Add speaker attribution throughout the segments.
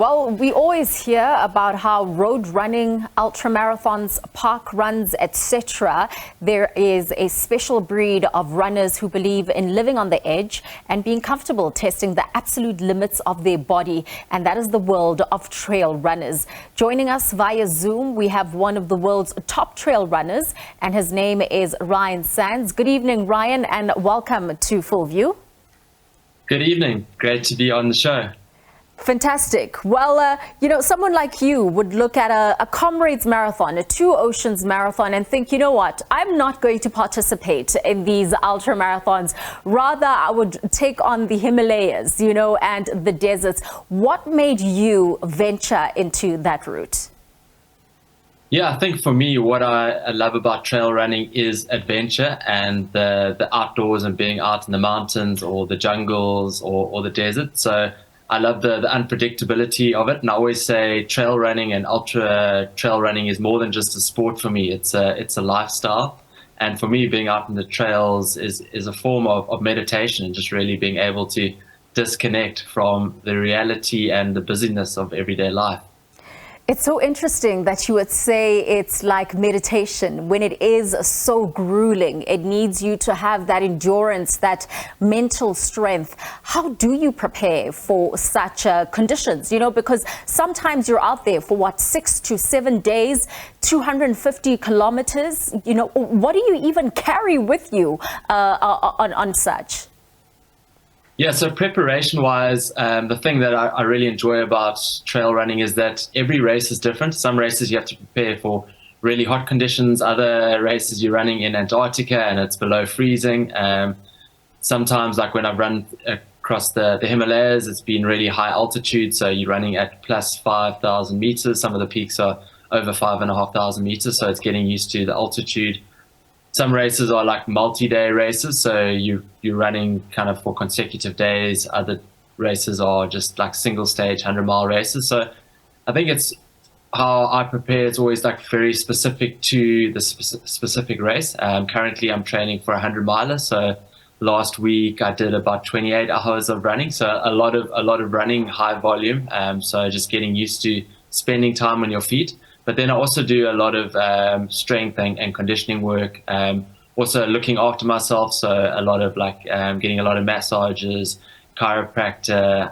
Speaker 1: Well, we always hear about how road running, ultramarathons, park runs, etc. There is a special breed of runners who believe in living on the edge and being comfortable testing the absolute limits of their body, and that is the world of trail runners. Joining us via Zoom, we have one of the world's top trail runners, and his name is Ryan Sands. Good evening, Ryan, and welcome to Full View.
Speaker 2: Good evening. Great to be on the show.
Speaker 1: Fantastic. Well, someone like you would look at a Comrades Marathon, a Two Oceans Marathon, and think, you know what, I'm not going to participate in these ultra marathons. Rather, I would take on the Himalayas, and the deserts. What made you venture into that route?
Speaker 2: Yeah, I think for me, what I love about trail running is adventure and the outdoors and being out in the mountains or the jungles or the desert. So I love the unpredictability of it, and I always say trail running and ultra trail running is more than just a sport for me. It's a lifestyle, and for me, being out in the trails is a form of meditation and just really being able to disconnect from the reality and the busyness of everyday life.
Speaker 1: It's so interesting that you would say it's like meditation when it is so grueling. It needs you to have that endurance, that mental strength. How do you prepare for such conditions? Because sometimes you're out there for 6 to 7 days, 250 kilometers. What do you even carry with you on such?
Speaker 2: Yeah, so preparation-wise, the thing that I really enjoy about trail running is that every race is different. Some races you have to prepare for really hot conditions. Other races you're running in Antarctica and it's below freezing. Sometimes, like when I've run across the Himalayas, it's been really high altitude, so you're running at plus 5,000 meters. Some of the peaks are over 5,500 meters, so it's getting used to the altitude. Some races are like multi-day races, so you're running kind of for consecutive days. Other races are just like single-stage 100-mile races. So I think it's how I prepare. It's always like very specific to the specific race. Currently, I'm training for a 100-miler. So last week I did about 28 hours of running. So a lot of running, high volume. So just getting used to spending time on your feet. But then I also do a lot of strength and conditioning work, also looking after myself. So a lot of getting a lot of massages, chiropractor,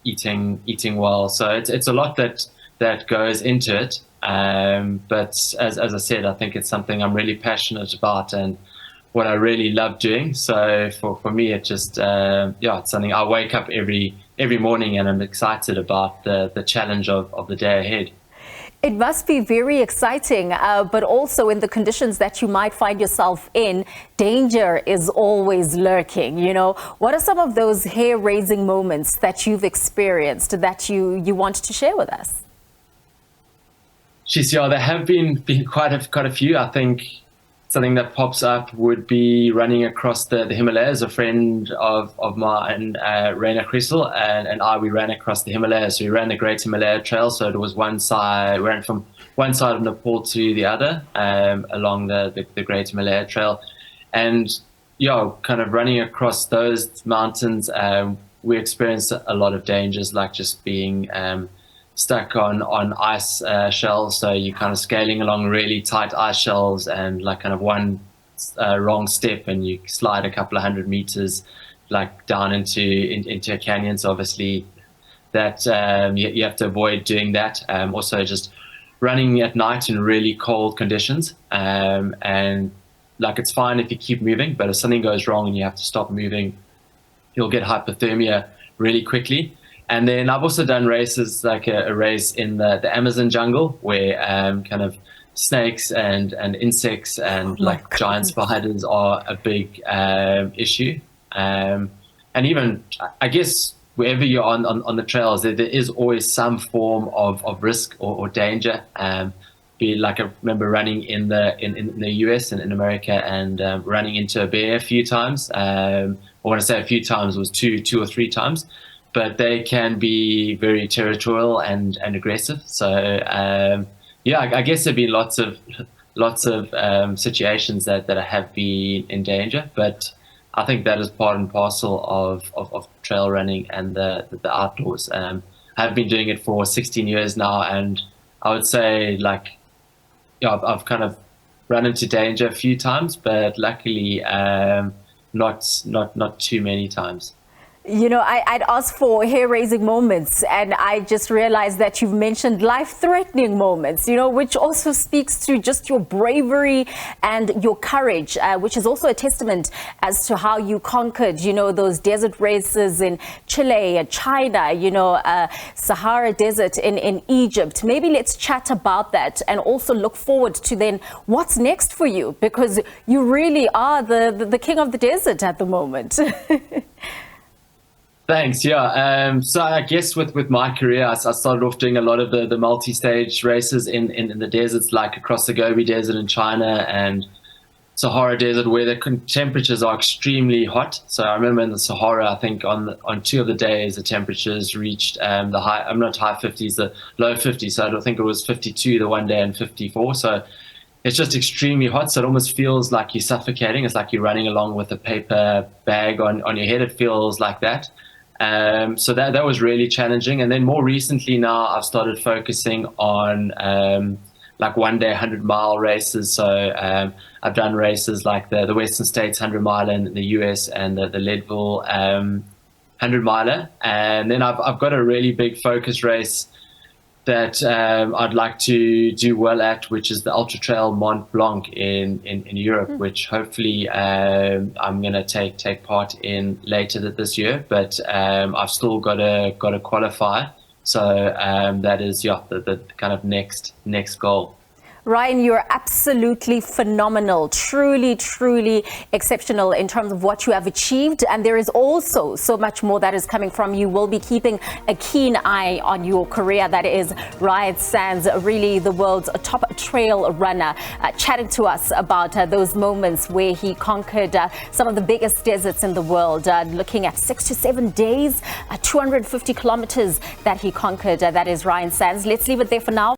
Speaker 2: eating well. So it's a lot that goes into it. But as I said, I think it's something I'm really passionate about and what I really love doing. So for me, it just, it's something I wake up every morning and I'm excited about the challenge of the day ahead.
Speaker 1: It must be very exciting, but also in the conditions that you might find yourself in, danger is always lurking. What are some of those hair-raising moments that you've experienced that you want to share with us?
Speaker 2: Yeah, there have been quite a few. I think something that pops up would be running across the Himalayas. A friend of mine, Raina Crystal, and we ran across the Himalayas. So we ran the Great Himalaya Trail. So it was one side, we ran from one side of Nepal to the other along the Great Himalaya Trail. And kind of running across those mountains, we experienced a lot of dangers, like just being stuck on ice shelves. So you're kind of scaling along really tight ice shelves, and like kind of one wrong step and you slide a couple of 100 meters like down into a canyon. So obviously that you have to avoid doing that. Also just running at night in really cold conditions, and like it's fine if you keep moving, but if something goes wrong and you have to stop moving, you'll get hypothermia really quickly. And then I've also done races, like a race in the Amazon jungle, where kind of snakes and insects and giant spiders are a big issue. And even, I guess, wherever you're on the trails, there is always some form of risk or danger. I remember running in the US and in America, and running into a bear a few times. I want to say a few times, it was two or three times. But they can be very territorial and aggressive. So I guess there've been lots of situations that have been in danger. But I think that is part and parcel of trail running and the outdoors. have been doing it for 16 years now, and I would say, like, yeah, I've kind of run into danger a few times, but luckily not too many times.
Speaker 1: You know, I'd ask for hair-raising moments, and I just realized that you've mentioned life-threatening moments, you know, which also speaks to just your bravery and your courage, which is also a testament as to how you conquered, you know, those desert races in Chile and China, you know, Sahara Desert in Egypt. Maybe let's chat about that and also look forward to then what's next for you, because you really are the king of the desert at the moment.
Speaker 2: Thanks. Yeah. So I guess with my career, I started off doing a lot of the multi-stage races in the deserts, like across the Gobi Desert in China and Sahara Desert, where the temperatures are extremely hot. So I remember in the Sahara, I think on 2 of the days, the temperatures reached high 50s, the low 50s. So I don't think it was 52 the one day and 54. So it's just extremely hot. So it almost feels like you're suffocating. It's like you're running along with a paper bag on your head. It feels like that. So that was really challenging. And then more recently now, I've started focusing on like 1 day 100-mile races. So I've done races like the Western States 100-mile in the US and the Leadville 100-miler. And then I've got a really big focus race that I'd like to do well at, which is the Ultra Trail Mont Blanc in Europe, which hopefully I'm going to take part in later this year. But I've still got to qualify. So that is the kind of next goal.
Speaker 1: Ryan, you're absolutely phenomenal, truly, truly exceptional in terms of what you have achieved. And there is also so much more that is coming from you. We'll be keeping a keen eye on your career. That is Ryan Sands, really the world's top trail runner, chatting to us about those moments where he conquered some of the biggest deserts in the world, looking at 6 to 7 days, 250 kilometers that he conquered. That is Ryan Sands. Let's leave it there for now.